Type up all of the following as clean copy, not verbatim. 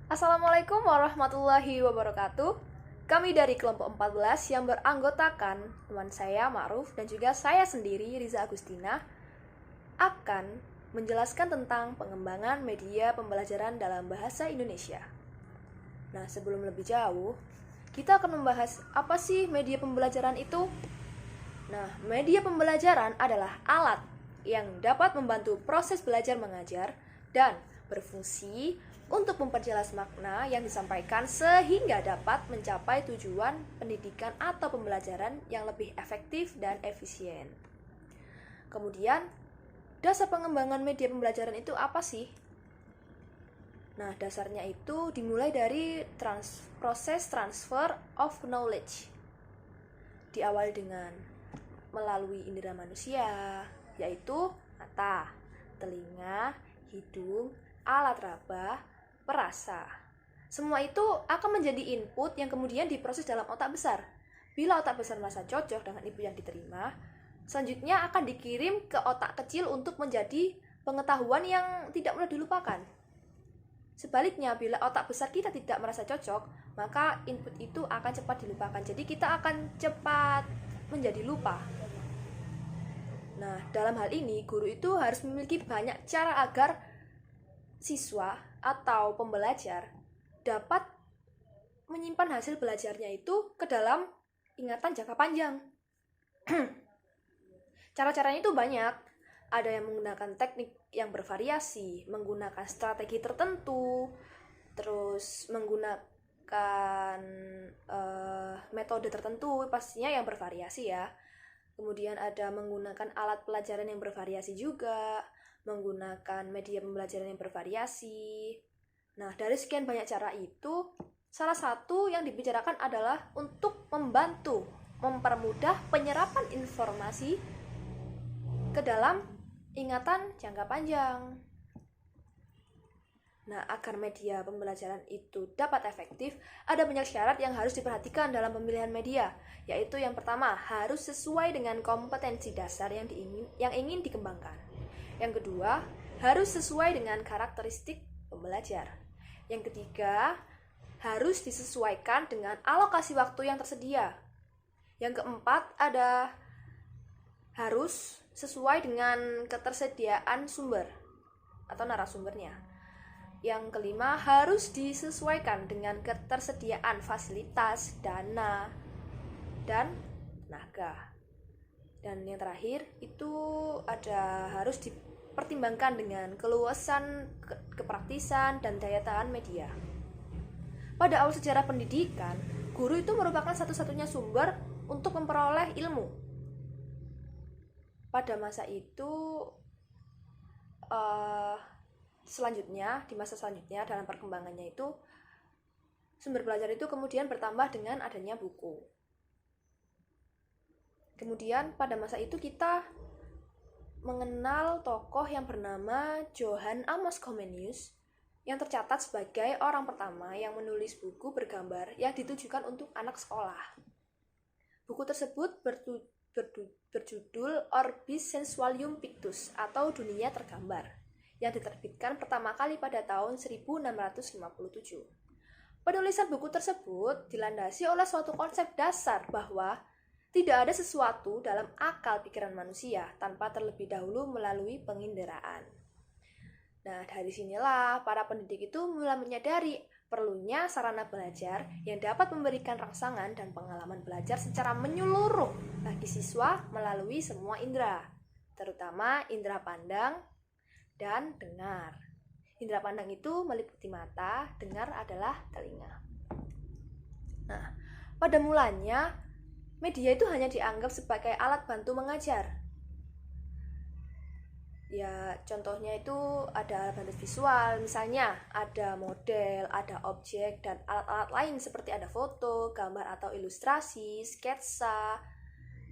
Assalamualaikum warahmatullahi wabarakatuh. Kami dari kelompok 14 yang beranggotakan teman saya Ma'ruf dan juga saya sendiri Riza Agustina akan menjelaskan tentang pengembangan media pembelajaran dalam bahasa Indonesia. Nah, sebelum lebih jauh, kita akan membahas apa sih media pembelajaran itu? Nah, media pembelajaran adalah alat yang dapat membantu proses belajar mengajar dan berfungsi untuk memperjelas makna yang disampaikan sehingga dapat mencapai tujuan pendidikan atau pembelajaran yang lebih efektif dan efisien. Kemudian, dasar pengembangan media pembelajaran itu apa sih? Nah, dasarnya itu dimulai dari proses transfer of knowledge. Diawali dengan melalui indera manusia, yaitu mata, telinga, hidung, alat raba, perasa. Semua itu akan menjadi input yang kemudian diproses dalam otak besar. Bila otak besar merasa cocok dengan input yang diterima, selanjutnya akan dikirim ke otak kecil untuk menjadi pengetahuan yang tidak mudah dilupakan. Sebaliknya, bila otak besar kita tidak merasa cocok, maka input itu akan cepat dilupakan. Jadi kita akan cepat menjadi lupa. Nah, dalam hal ini, guru itu harus memiliki banyak cara agar siswa atau pembelajar dapat menyimpan hasil belajarnya itu ke dalam ingatan jangka panjang. Cara-caranya itu banyak. Ada yang menggunakan teknik yang bervariasi, menggunakan strategi tertentu, terus menggunakan metode tertentu, pastinya yang bervariasi ya. Kemudian ada menggunakan alat pelajaran yang bervariasi juga, menggunakan media pembelajaran yang bervariasi. Nah, dari sekian banyak cara itu, salah satu yang dibicarakan adalah untuk membantu mempermudah penyerapan informasi ke dalam ingatan jangka panjang. Nah, agar media pembelajaran itu dapat efektif, ada banyak syarat yang harus diperhatikan dalam pemilihan media, yaitu yang pertama, harus sesuai dengan kompetensi dasar yang ingin dikembangkan. Yang kedua, harus sesuai dengan karakteristik pembelajar. Yang ketiga, harus disesuaikan dengan alokasi waktu yang tersedia. Yang keempat, ada harus sesuai dengan ketersediaan sumber atau narasumbernya. Yang kelima, harus disesuaikan dengan ketersediaan fasilitas, dana, dan tenaga. Dan yang terakhir, itu ada harus dipertimbangkan dengan keluasan, kepraktisan, dan daya tahan media. Pada awal sejarah pendidikan, guru itu merupakan satu-satunya sumber untuk memperoleh ilmu. Pada masa itu, di masa selanjutnya dalam perkembangannya itu, sumber belajar itu kemudian bertambah dengan adanya buku. Kemudian pada masa itu kita mengenal tokoh yang bernama Johann Amos Comenius yang tercatat sebagai orang pertama yang menulis buku bergambar yang ditujukan untuk anak sekolah. Buku tersebut berjudul Orbis Sensualium Pictus atau Dunia Tergambar yang diterbitkan pertama kali pada tahun 1657. Penulisan buku tersebut dilandasi oleh suatu konsep dasar bahwa tidak ada sesuatu dalam akal pikiran manusia tanpa terlebih dahulu melalui penginderaan. Nah, dari sinilah para pendidik itu mulai menyadari perlunya sarana belajar yang dapat memberikan rangsangan dan pengalaman belajar secara menyeluruh bagi siswa melalui semua indera, terutama indera pandang dan dengar. Indera pandang itu meliputi mata, dengar adalah telinga. Nah, pada mulanya media itu hanya dianggap sebagai alat bantu mengajar. Ya, contohnya itu ada alat bantu visual, misalnya ada model, ada objek, dan alat-alat lain seperti ada foto, gambar atau ilustrasi, sketsa,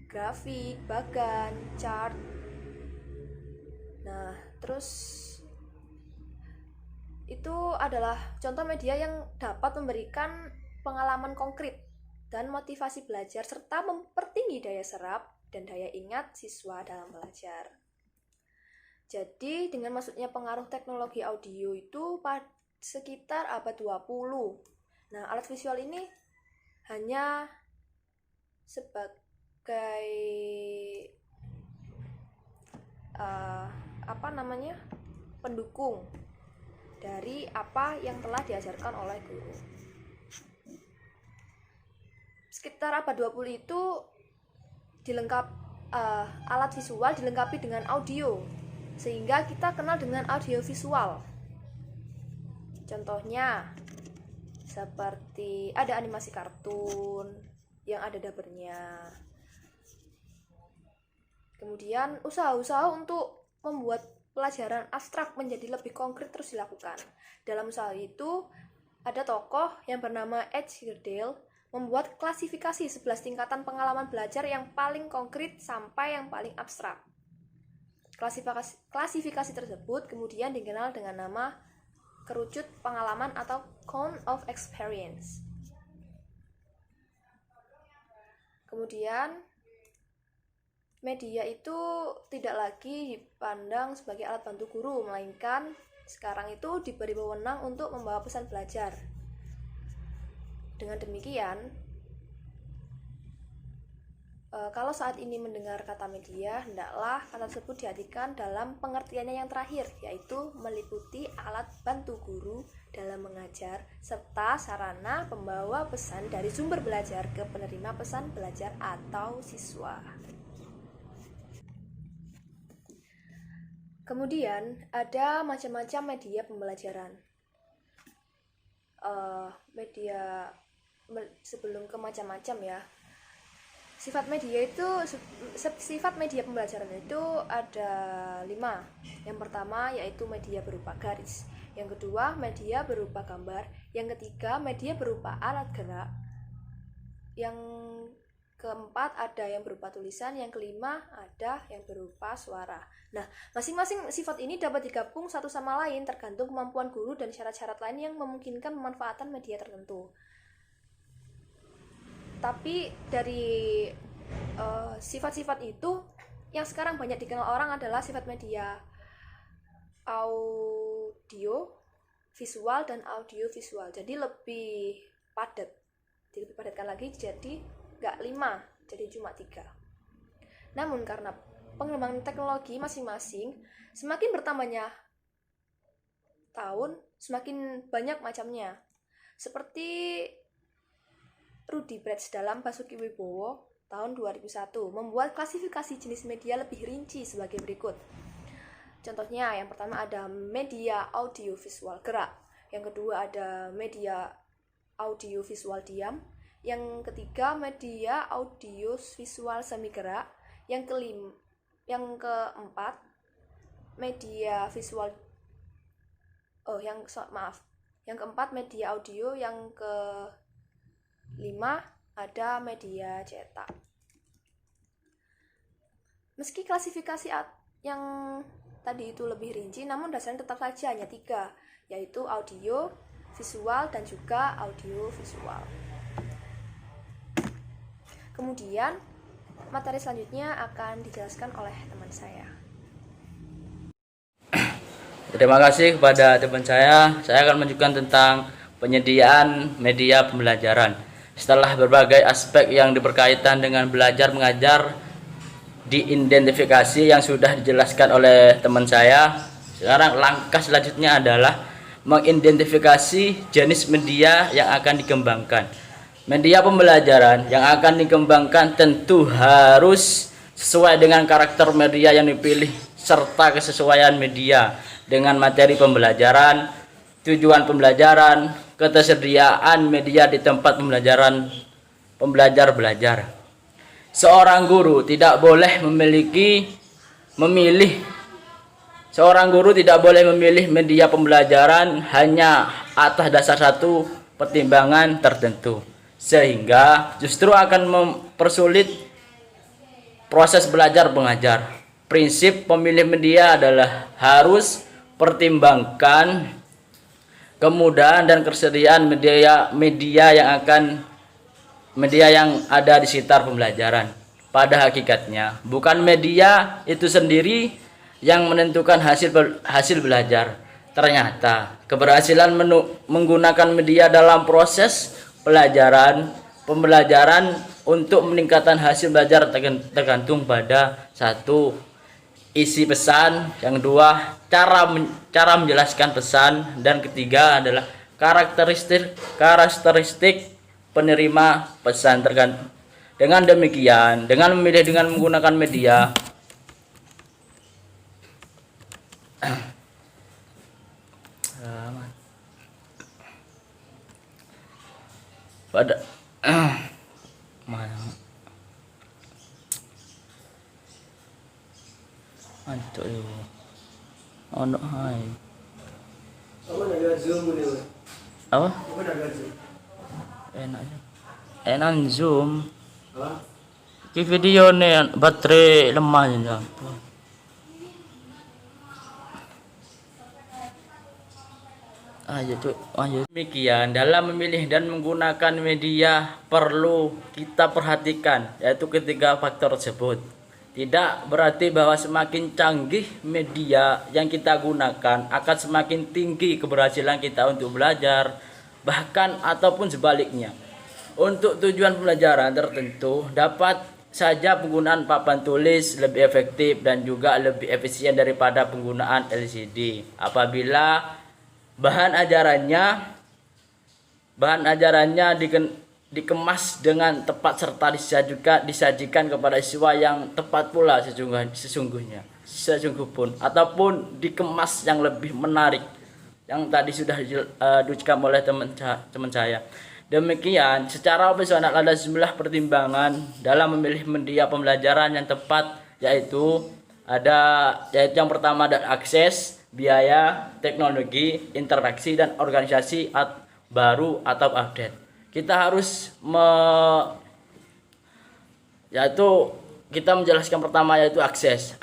grafik, bagan, chart. Nah, terus itu adalah contoh media yang dapat memberikan pengalaman konkret dan motivasi belajar serta mempertinggi daya serap dan daya ingat siswa dalam belajar. Jadi dengan masuknya pengaruh teknologi audio itu sekitar abad 20. Nah, alat visual ini hanya sebagai pendukung dari apa yang telah diajarkan oleh guru. Sekitar abad 20 itu alat visual dilengkapi dengan audio, sehingga kita kenal dengan audio visual. Contohnya seperti ada animasi kartun yang ada dubbernya. Kemudian usaha-usaha untuk membuat pelajaran abstrak menjadi lebih konkret terus dilakukan. Dalam usaha itu ada tokoh yang bernama Ed Sheardale membuat klasifikasi 11 tingkatan pengalaman belajar yang paling konkret sampai yang paling abstrak. Klasifikasi tersebut kemudian dikenal dengan nama kerucut pengalaman atau count of experience. Kemudian media itu tidak lagi dipandang sebagai alat bantu guru, melainkan sekarang itu diberi wewenang untuk membawa pesan belajar. Dengan demikian, kalau saat ini mendengar kata media, hendaklah kata tersebut diartikan dalam pengertiannya yang terakhir, yaitu meliputi alat bantu guru dalam mengajar, serta sarana pembawa pesan dari sumber belajar ke penerima pesan belajar atau siswa. Kemudian ada macam-macam media pembelajaran. Sebelum ke macam-macam ya, sifat media pembelajaran itu ada 5. Yang pertama yaitu media berupa garis, yang kedua media berupa gambar, yang ketiga media berupa alat gerak, yang keempat ada yang berupa tulisan, yang kelima ada yang berupa suara. Nah, masing-masing sifat ini dapat digabung satu sama lain tergantung kemampuan guru dan syarat-syarat lain yang memungkinkan pemanfaatan media tertentu. Tapi dari sifat-sifat itu yang sekarang banyak dikenal orang adalah sifat media audio visual dan audio visual. Jadi lebih padat, dipadatkan lagi jadi nggak 5, jadi cuma 3. Namun karena pengembangan teknologi masing-masing semakin bertambahnya tahun, semakin banyak macamnya. Seperti Rudy Bretsch dalam Basuki Wibowo tahun 2001 membuat klasifikasi jenis media lebih rinci sebagai berikut. Contohnya, yang pertama ada media audio visual gerak, yang kedua ada media audio visual diam, yang ketiga media audio visual semi gerak, yang keempat media visual yang keempat media audio, yang kelima ada media cetak. Meski klasifikasi yang tadi itu lebih rinci, namun dasarnya tetap saja hanya 3, yaitu audio, visual, dan juga audio visual. Kemudian materi selanjutnya akan dijelaskan oleh teman saya. Terima kasih kepada teman saya. Saya akan menunjukkan tentang penyediaan media pembelajaran. Setelah berbagai aspek yang berkaitan dengan belajar mengajar diidentifikasi yang sudah dijelaskan oleh teman saya, sekarang langkah selanjutnya adalah mengidentifikasi jenis media yang akan dikembangkan. Media pembelajaran yang akan dikembangkan tentu harus sesuai dengan karakter media yang dipilih serta kesesuaian media dengan materi pembelajaran, tujuan pembelajaran, ketersediaan media di tempat pembelajar belajar. Seorang guru tidak boleh memilih media pembelajaran hanya atas dasar satu pertimbangan tertentu, sehingga justru akan mempersulit proses belajar mengajar. Prinsip pemilih media adalah harus pertimbangkan kemudahan dan ketersediaan media yang ada di sekitar pembelajaran. Pada hakikatnya, bukan media itu sendiri yang menentukan hasil belajar, Ternyata keberhasilan menggunakan media dalam proses pembelajaran untuk meningkatkan hasil belajar tergantung pada satu, isi pesan, yang kedua cara menjelaskan pesan, dan ketiga adalah karakteristik penerima pesan. Dengan demikian, dengan menggunakan media pada Antuk yo. Ono hai. Apa nak buat Zoom ni? Apa? Apa nak buat Zoom? Enak Zoom. Ha? Ki video ni baterai lemah je. Demikian, dalam memilih dan menggunakan media perlu kita perhatikan, yaitu ketiga faktor tersebut. Tidak berarti bahwa semakin canggih media yang kita gunakan akan semakin tinggi keberhasilan kita untuk belajar, bahkan ataupun sebaliknya. Untuk tujuan pembelajaran tertentu dapat saja penggunaan papan tulis lebih efektif dan juga lebih efisien daripada penggunaan LCD apabila bahan ajarannya dikemas dengan tepat serta disajikan kepada siswa yang tepat pula sesungguhnya ataupun dikemas yang lebih menarik yang tadi sudah diucapkan oleh teman saya. Demikian, secara operasional ada sejumlah pertimbangan dalam memilih media pembelajaran yang tepat, yaitu yang pertama ada akses, biaya, teknologi, interaksi, dan organisasi baru atau update. Kita harus kita menjelaskan pertama, yaitu akses.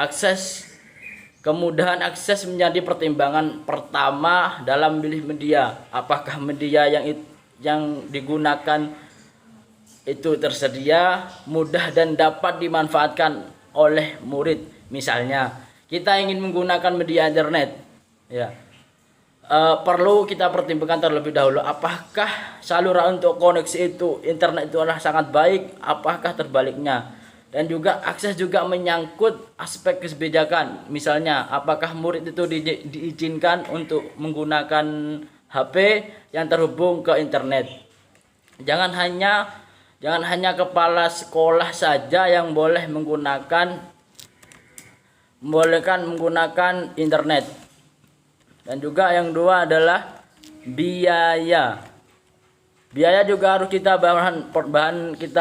Kemudahan akses menjadi pertimbangan pertama dalam memilih media. Apakah media yang digunakan itu tersedia, mudah, dan dapat dimanfaatkan oleh murid. Misalnya, kita ingin menggunakan media internet, perlu kita pertimbangkan terlebih dahulu apakah saluran untuk koneksi internet itu adalah sangat baik, apakah terbaliknya. Dan juga akses juga menyangkut aspek kebijakan. Misalnya, apakah murid itu diizinkan untuk menggunakan HP yang terhubung ke internet. Jangan hanya kepala sekolah saja yang membolehkan menggunakan internet. Dan juga yang kedua adalah biaya. Biaya juga harus kita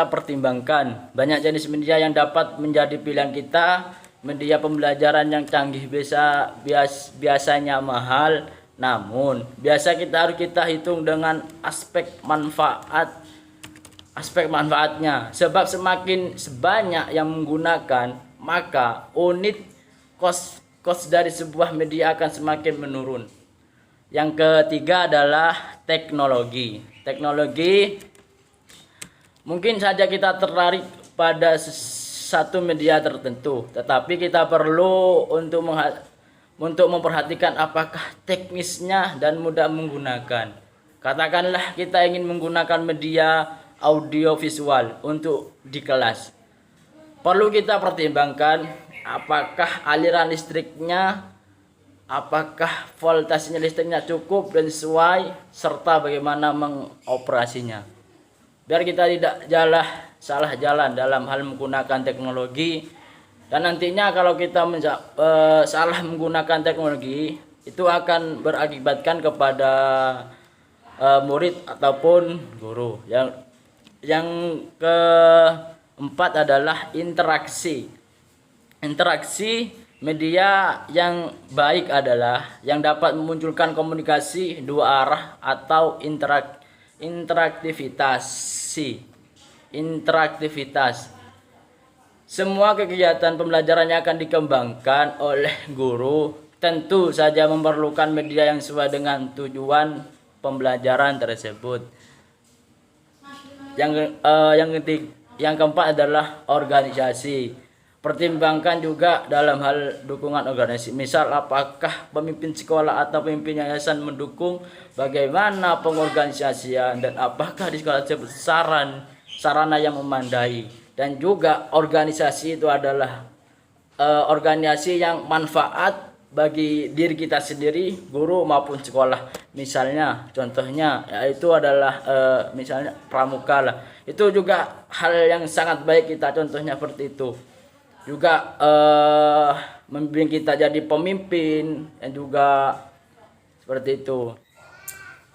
pertimbangkan. Banyak jenis media yang dapat menjadi pilihan kita. Media pembelajaran yang canggih biasanya mahal. Namun, biasa harus kita hitung dengan aspek manfaatnya. Sebab semakin sebanyak yang menggunakan, maka unit cost dari sebuah media akan semakin menurun. Yang ketiga adalah teknologi. Mungkin saja kita tertarik pada satu media tertentu, tetapi kita perlu untuk memperhatikan apakah teknisnya dan mudah menggunakan. Katakanlah kita ingin menggunakan media audio visual untuk di kelas. Perlu kita pertimbangkan apakah aliran listriknya, apakah voltasenya listriknya cukup dan sesuai, serta bagaimana mengoperasinya. Biar kita tidak salah jalan dalam hal menggunakan teknologi. Dan nantinya kalau kita salah menggunakan teknologi, itu akan berakibatkan kepada murid ataupun guru. Yang keempat adalah interaksi. Interaksi media yang baik adalah yang dapat memunculkan komunikasi dua arah atau interaktivitas. Semua kegiatan pembelajaran yang akan dikembangkan oleh guru tentu saja memerlukan media yang sesuai dengan tujuan pembelajaran tersebut. Yang keempat adalah organisasi. Pertimbangkan juga dalam hal dukungan organisasi. Misal apakah pemimpin sekolah atau pemimpin yayasan mendukung, bagaimana pengorganisasian, dan apakah di sekolah tersebut sarana yang memadai. Dan juga organisasi itu adalah organisasi yang manfaat bagi diri kita sendiri, guru maupun sekolah. Misalnya contohnya yaitu adalah misalnya pramuka lah. Itu juga hal yang sangat baik kita contohnya seperti itu. Juga membimbing kita jadi pemimpin dan juga seperti itu.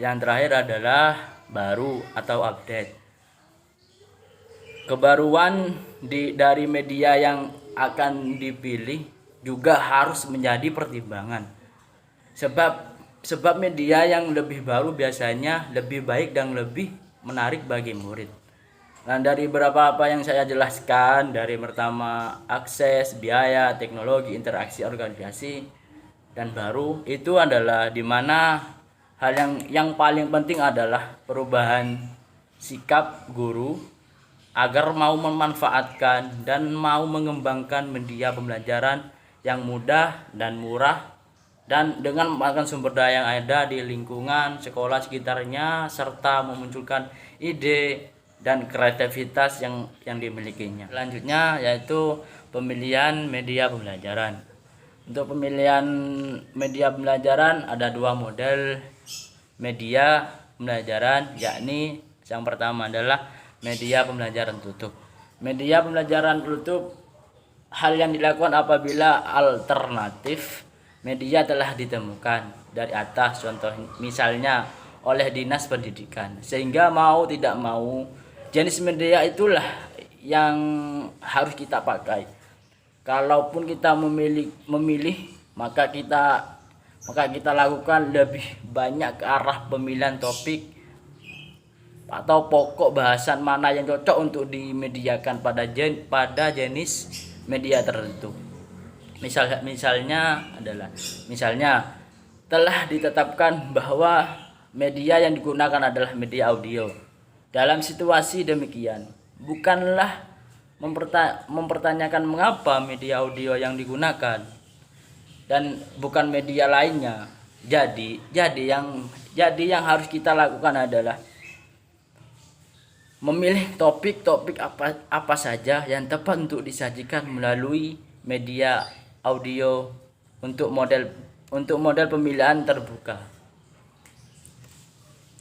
Yang terakhir adalah baru atau update. Kebaruan dari media yang akan dipilih juga harus menjadi pertimbangan. Sebab media yang lebih baru biasanya lebih baik dan lebih menarik bagi murid. Nah, dari beberapa apa yang saya jelaskan, dari pertama akses, biaya, teknologi, interaksi organisasi, dan baru, itu adalah dimana hal yang paling penting adalah perubahan sikap guru agar mau memanfaatkan dan mau mengembangkan media pembelajaran yang mudah dan murah dan dengan memanfaatkan sumber daya yang ada di lingkungan sekolah sekitarnya, serta memunculkan ide dan kreativitas yang dimilikinya. Selanjutnya yaitu pemilihan media pembelajaran. Untuk pemilihan media pembelajaran ada dua model media pembelajaran, yakni yang pertama adalah media pembelajaran tutup. Media pembelajaran tutup hal yang dilakukan apabila alternatif media telah ditemukan dari atas, contoh misalnya oleh Dinas Pendidikan, sehingga mau tidak mau jenis media itulah yang harus kita pakai. Kalaupun kita memilih maka kita lakukan lebih banyak ke arah pemilihan topik atau pokok bahasan mana yang cocok untuk dimediakan pada jenis media tertentu. Misalnya telah ditetapkan bahwa media yang digunakan adalah media audio. Dalam situasi demikian, bukanlah mempertanyakan mengapa media audio yang digunakan dan bukan media lainnya. Jadi yang harus kita lakukan adalah memilih topik-topik apa saja yang tepat untuk disajikan melalui media audio untuk model pemilihan terbuka.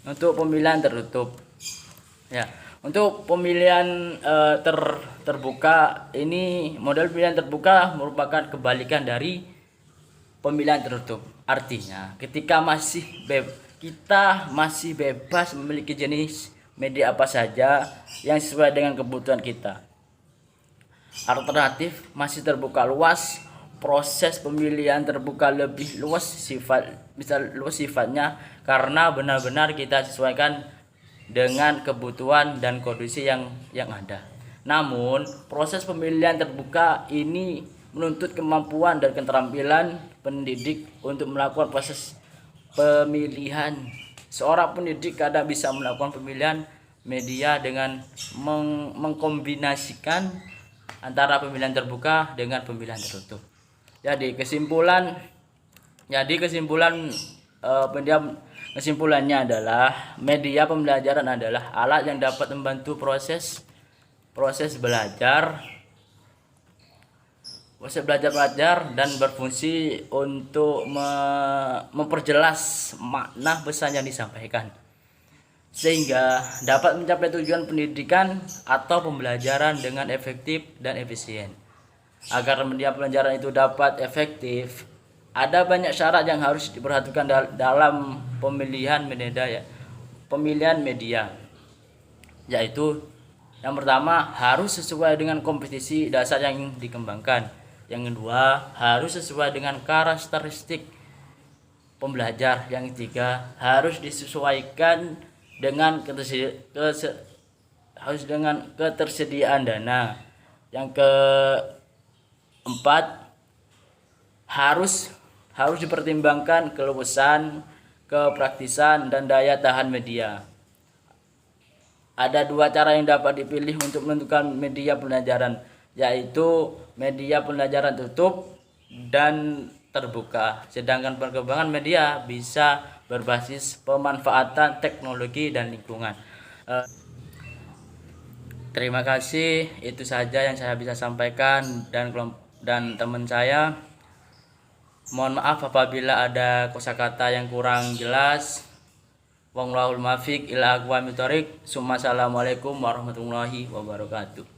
Untuk pemilihan tertutup. Ya, untuk pemilihan terbuka ini, model pemilihan terbuka merupakan kebalikan dari pemilihan tertutup. Artinya, kita masih bebas memiliki jenis media apa saja yang sesuai dengan kebutuhan kita. Alternatif masih terbuka luas, proses pemilihan terbuka lebih luas sifatnya karena benar-benar kita sesuaikan dengan kebutuhan dan kondisi yang ada. Namun, proses pemilihan terbuka ini menuntut kemampuan dan keterampilan pendidik untuk melakukan proses pemilihan. Seorang pendidik kadang bisa melakukan pemilihan media dengan mengkombinasikan antara pemilihan terbuka dengan pemilihan tertutup. Jadi kesimpulannya adalah media pembelajaran adalah alat yang dapat membantu proses belajar dan berfungsi untuk memperjelas makna pesan yang disampaikan sehingga dapat mencapai tujuan pendidikan atau pembelajaran dengan efektif dan efisien. Agar media pembelajaran itu dapat efektif, ada banyak syarat yang harus diperhatikan dalam pemilihan media, yaitu yang pertama harus sesuai dengan kompetisi dasar yang dikembangkan. Yang kedua harus sesuai dengan karakteristik pembelajar. Yang ketiga harus disesuaikan dengan ketersediaan dana. Yang keempat harus dipertimbangkan keluasan, kepraktisan, dan daya tahan media. Ada dua cara yang dapat dipilih untuk menentukan media pembelajaran. yaitu media pembelajaran tutup dan terbuka. Sedangkan perkembangan media bisa berbasis pemanfaatan teknologi dan lingkungan. Terima kasih, itu saja yang saya bisa sampaikan dan teman saya. Mohon maaf apabila ada kosakata yang kurang jelas. Wallahul muwaffiq ila aqwamit thoriq. Assalamualaikum warahmatullahi wabarakatuh.